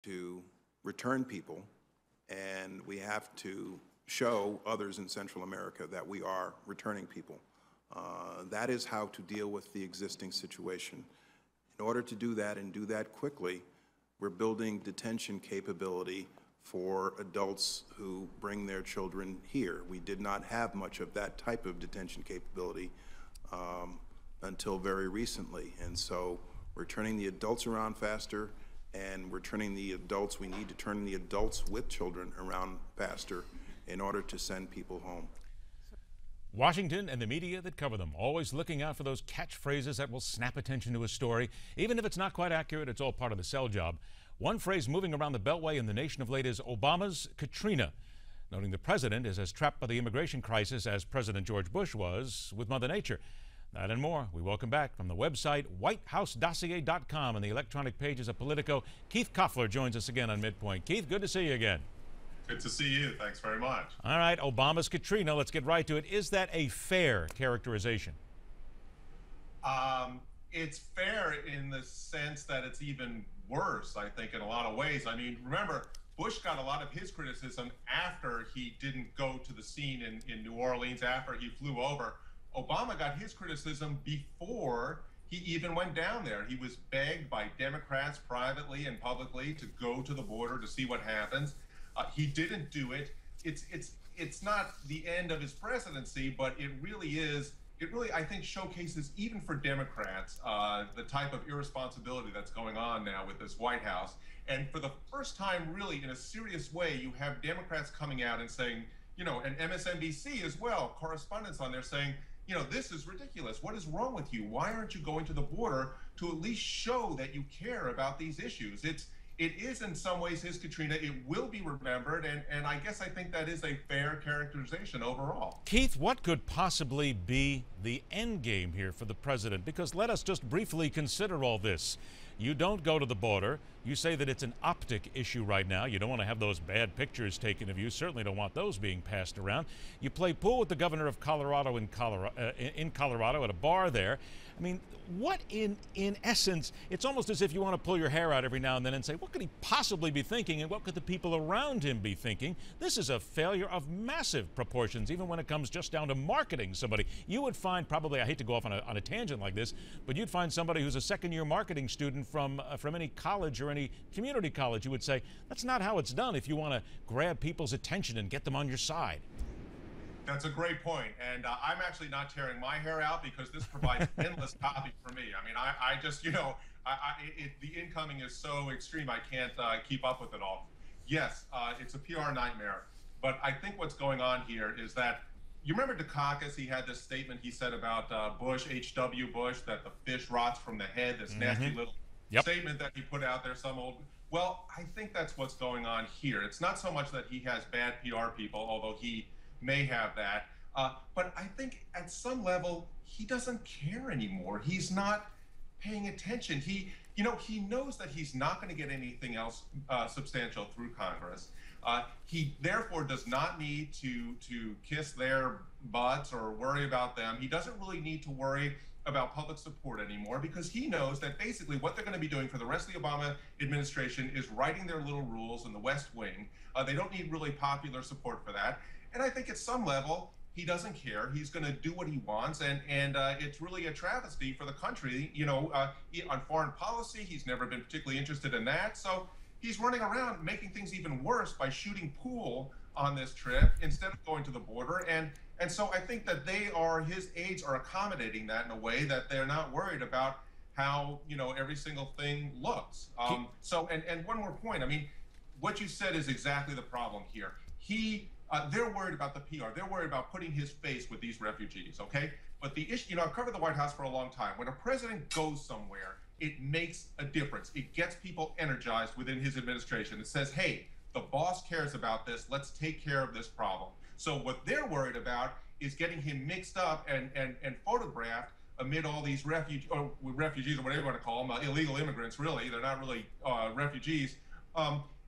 to return people, and we have to show others in Central America that we are returning people. That is how to deal with the existing situation. In order to do that and do that quickly, we're building detention capability for adults who bring their children here. We did not have much of that type of detention capability until very recently. And so we're turning the adults around faster, and we're turning the adults, we need to turn the adults with children around faster in order to send people home. Washington and the media that cover them, always looking out for those catchphrases that will snap attention to a story. Even if it's not quite accurate, it's all part of the sell job. One phrase moving around the Beltway and the nation of late is Obama's Katrina, noting the president is as trapped by the immigration crisis as President George Bush was with Mother Nature. That and more, we welcome back from the website WhiteHouseDossier.com and the electronic pages of Politico. Keith Koffler joins us again on MidPoint. Keith, good to see you again. Good to see you. Thanks very much. All right, Obama's Katrina. Let's get right to it. Is that a fair characterization? It's fair in the sense that it's even worse, I think, in a lot of ways. I mean, remember, Bush got a lot of his criticism after he didn't go to the scene in New Orleans, after he flew over. Obama got his criticism before he even went down there. He was begged by Democrats privately and publicly to go to the border to see what happens. He didn't do it. It's not the end of his presidency, but it really is. It really, I think, showcases, even for Democrats, the type of irresponsibility that's going on now with this White House. And for the first time, really, in a serious way, you have Democrats coming out and saying, you know, and MSNBC as well, correspondents on there saying, you know, this is ridiculous. What is wrong with you? Why aren't you going to the border to at least show that you care about these issues? It is in some ways his Katrina. It will be remembered, and I guess I think that is a fair characterization overall. Keith, what could possibly be the end game here for the president? Because let us just briefly consider all this. You don't go to the border. You say that it's an optic issue right now. You don't want to have those bad pictures taken of you. Certainly don't want those being passed around. You play pool with the governor of Colorado in Colorado at a bar there. I mean, what in essence, it's almost as if you want to pull your hair out every now and then and say, what could he possibly be thinking, and what could the people around him be thinking? This is a failure of massive proportions, even when it comes just down to marketing somebody. You would find probably, I hate to go off on a tangent like this, but you'd find somebody who's a second-year marketing student from any college or any community college. You would say, that's not how it's done if you want to grab people's attention and get them on your side. That's a great point, and I'm actually not tearing my hair out because this provides endless copy for me. I mean, I just, you know, the incoming is so extreme, I can't keep up with it all. Yes, it's a PR nightmare, but I think what's going on here is that, you remember Dukakis, he had this statement he said about Bush, H.W. Bush, that the fish rots from the head, this nasty little statement that he put out there, well, I think that's what's going on here. It's not so much that he has bad PR people, although he may have that, but I think at some level he doesn't care anymore. He's not paying attention. He knows that he's not going to get anything else substantial through Congress. He therefore does not need to kiss their butts or worry about them. He doesn't really need to worry about public support anymore, because he knows that basically what they're going to be doing for the rest of the Obama administration is writing their little rules in the West Wing. They don't need really popular support for that. And I think at some level, he doesn't care. He's going to do what he wants, and it's really a travesty for the country. You know, on foreign policy, he's never been particularly interested in that. So he's running around making things even worse by shooting pool on this trip instead of going to the border. And so I think that his aides are accommodating that in a way that they're not worried about how, you know, every single thing looks. And one more point. I mean, what you said is exactly the problem here. They're worried about the PR. They're worried about putting his face with these refugees, okay? But the issue, you know, I've covered the White House for a long time. When a president goes somewhere, it makes a difference. It gets people energized within his administration. It says, hey, the boss cares about this. Let's take care of this problem. So what they're worried about is getting him mixed up and photographed amid all these refugees, or whatever you want to call them, illegal immigrants, really. They're not really refugees.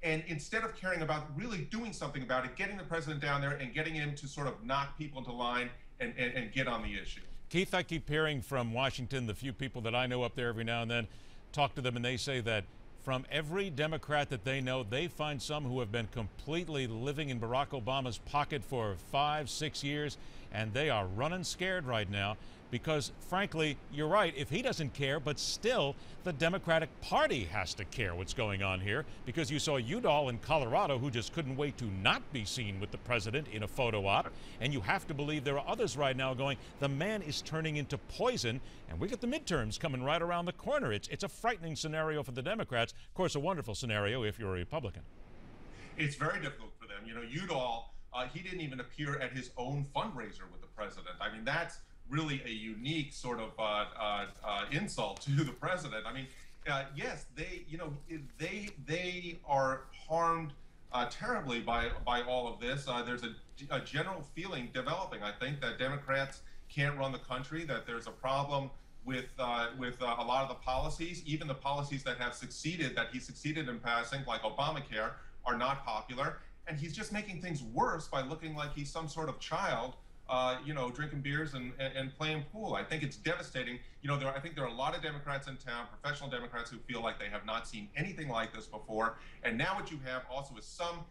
And instead of caring about really doing something about it, getting the president down there and getting him to sort of knock people into line and get on the issue. Keith, I keep hearing from Washington, the few people that I know up there every now and then, talk to them, and they say that from every Democrat that they know, they find some who have been completely living in Barack Obama's pocket for 5, 6 years, and they are running scared right now because, frankly, you're right, if he doesn't care, but still the Democratic Party has to care what's going on here, because you saw Udall in Colorado who just couldn't wait to not be seen with the president in a photo op, and you have to believe there are others right now going, the man is turning into poison, and we got the midterms coming right around the corner. It's a frightening scenario for the Democrats. Of course, a wonderful scenario if you're a Republican. It's very difficult for them. You know, Udall, he didn't even appear at his own fundraiser with the president. I mean, that's really a unique sort of insult to the president. I mean, yes, they are harmed terribly by all of this. There's a general feeling developing, I think, that Democrats can't run the country, that there's a problem with a lot of the policies, even the policies that have succeeded, that he succeeded in passing, like Obamacare, are not popular. And he's just making things worse by looking like he's some sort of child, drinking beers and playing pool. I think it's devastating. You know, I think there are a lot of Democrats in town, professional Democrats, who feel like they have not seen anything like this before. And now what you have also is some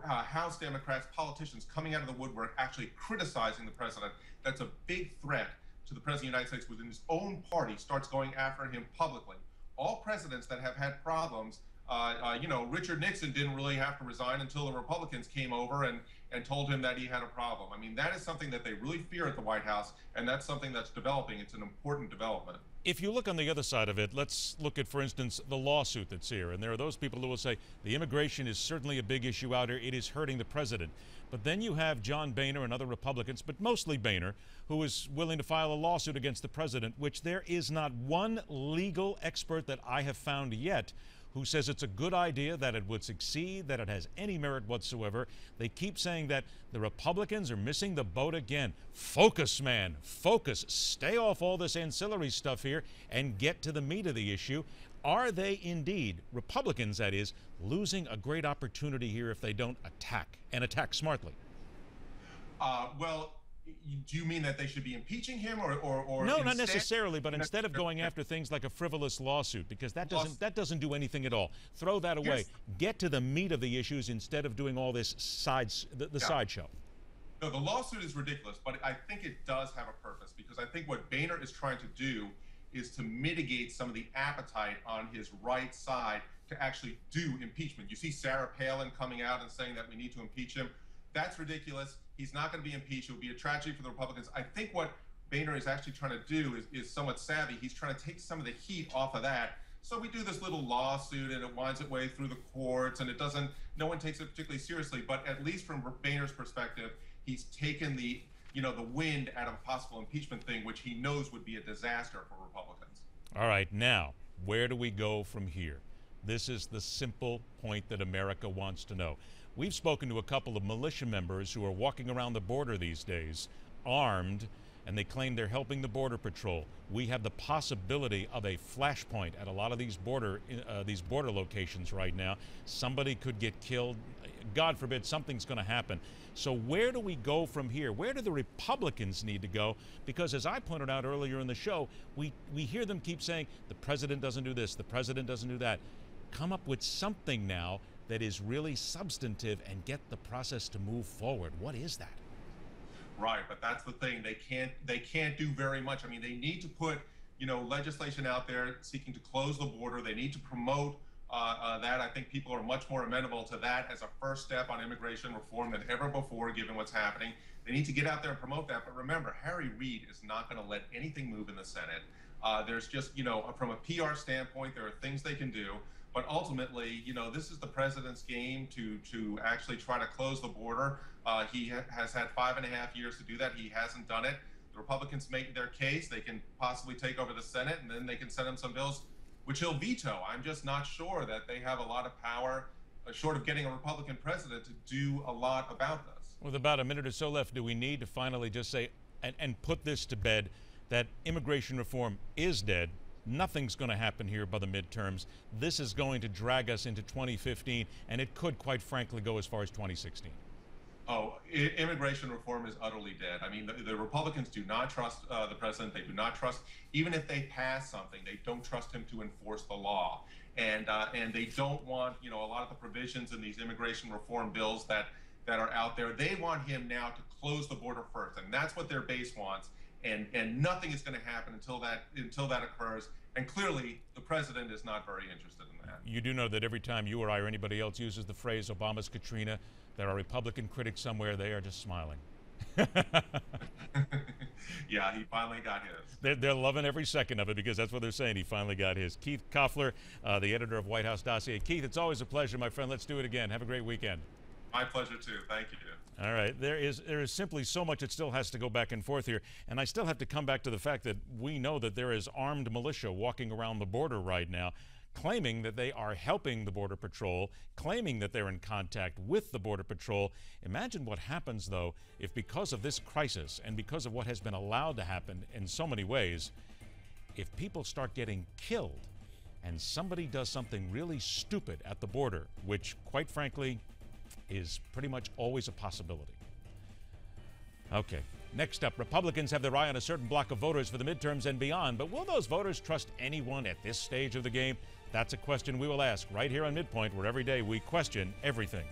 House Democrats, politicians coming out of the woodwork, actually criticizing the president. That's a big threat to the president of the United States within his own party, starts going after him publicly. All presidents that have had problems, Richard Nixon didn't really have to resign until the Republicans came over and told him that he had a problem. I mean, that is something that they really fear at the White House, and that's something that's developing. It's an important development. If you look on the other side of it, let's look at, for instance, the lawsuit that's here. And there are those people who will say the immigration is certainly a big issue out here. It is hurting the president. But then you have John Boehner and other Republicans, but mostly Boehner, who is willing to file a lawsuit against the president, which there is not one legal expert that I have found yet who says it's a good idea, that it would succeed, that it has any merit whatsoever. They keep saying that the Republicans are missing the boat again. Focus, man, focus. Stay off all this ancillary stuff here and get to the meat of the issue. Are they indeed, Republicans that is, losing a great opportunity here if they don't attack, and attack smartly? Well, do you mean that they should be impeaching him, or no, instead, not necessarily, but instead of going after things like a frivolous lawsuit, because that doesn't do anything at all. Throw that away. Yes. Get to the meat of the issues instead of doing all this sideshow. No, the lawsuit is ridiculous, but I think it does have a purpose, because I think what Boehner is trying to do is to mitigate some of the appetite on his right side to actually do impeachment. You see Sarah Palin coming out and saying that we need to impeach him. That's ridiculous. He's not going to be impeached. It would be a tragedy for the Republicans. I think what Boehner is actually trying to do is somewhat savvy. He's trying to take some of the heat off of that. So we do this little lawsuit, and it winds its way through the courts, and no one takes it particularly seriously. But at least from Boehner's perspective, he's taken the wind out of a possible impeachment thing, which he knows would be a disaster for Republicans. All right, now, where do we go from here? This is the simple point that America wants to know. We've spoken to a couple of militia members who are walking around the border these days, armed, and they claim they're helping the Border Patrol. We have the possibility of a flashpoint at a lot of these border locations right now. Somebody could get killed. God forbid, something's going to happen. So where do we go from here? Where do the Republicans need to go? Because as I pointed out earlier in the show, we hear them keep saying, the president doesn't do this, the president doesn't do that. Come up with something now that is really substantive and get the process to move forward. What is that? Right, but that's the thing. They can't do very much. I mean, they need to put, legislation out there seeking to close the border. They need to promote that. I think people are much more amenable to that as a first step on immigration reform than ever before, given what's happening. They need to get out there and promote that. But remember, Harry Reid is not going to let anything move in the Senate. There's just, from a PR standpoint, there are things they can do. But ultimately, this is the president's game to actually try to close the border. He has had 5.5 years to do that. He hasn't done it. The Republicans make their case. They can possibly take over the Senate, and then they can send him some bills, which he'll veto. I'm just not sure that they have a lot of power, short of getting a Republican president, to do a lot about this. With about a minute or so left, do we need to finally just say and put this to bed, that immigration reform is dead? Nothing's going to happen here by the midterms. This is going to drag us into 2015, and it could, quite frankly, go as far as 2016. Oh, immigration reform is utterly dead. I mean, the Republicans do not trust the president. They do not trust, even if they pass something, they don't trust him to enforce the law. and they don't want, you know, a lot of the provisions in these immigration reform bills that are out there. They want him now to close the border first, and that's what their base wants. And nothing is going to happen until that occurs. And clearly, the president is not very interested in that. You do know that every time you or I or anybody else uses the phrase Obama's Katrina, there are Republican critics somewhere. They are just smiling. Yeah, he finally got his. They're loving every second of it because that's what they're saying. He finally got his. Keith Koffler, the editor of White House Dossier. Keith, it's always a pleasure, my friend. Let's do it again. Have a great weekend. My pleasure, too. Thank you. All right. There is simply so much that still has to go back and forth here. And I still have to come back to the fact that we know that there is armed militia walking around the border right now, claiming that they are helping the Border Patrol, claiming that they're in contact with the Border Patrol. Imagine what happens, though, if because of this crisis and because of what has been allowed to happen in so many ways, if people start getting killed and somebody does something really stupid at the border, which, quite frankly, is pretty much always a possibility. Okay, next up, Republicans have their eye on a certain block of voters for the midterms and beyond, but will those voters trust anyone at this stage of the game? That's a question we will ask right here on MidPoint, where every day we question everything.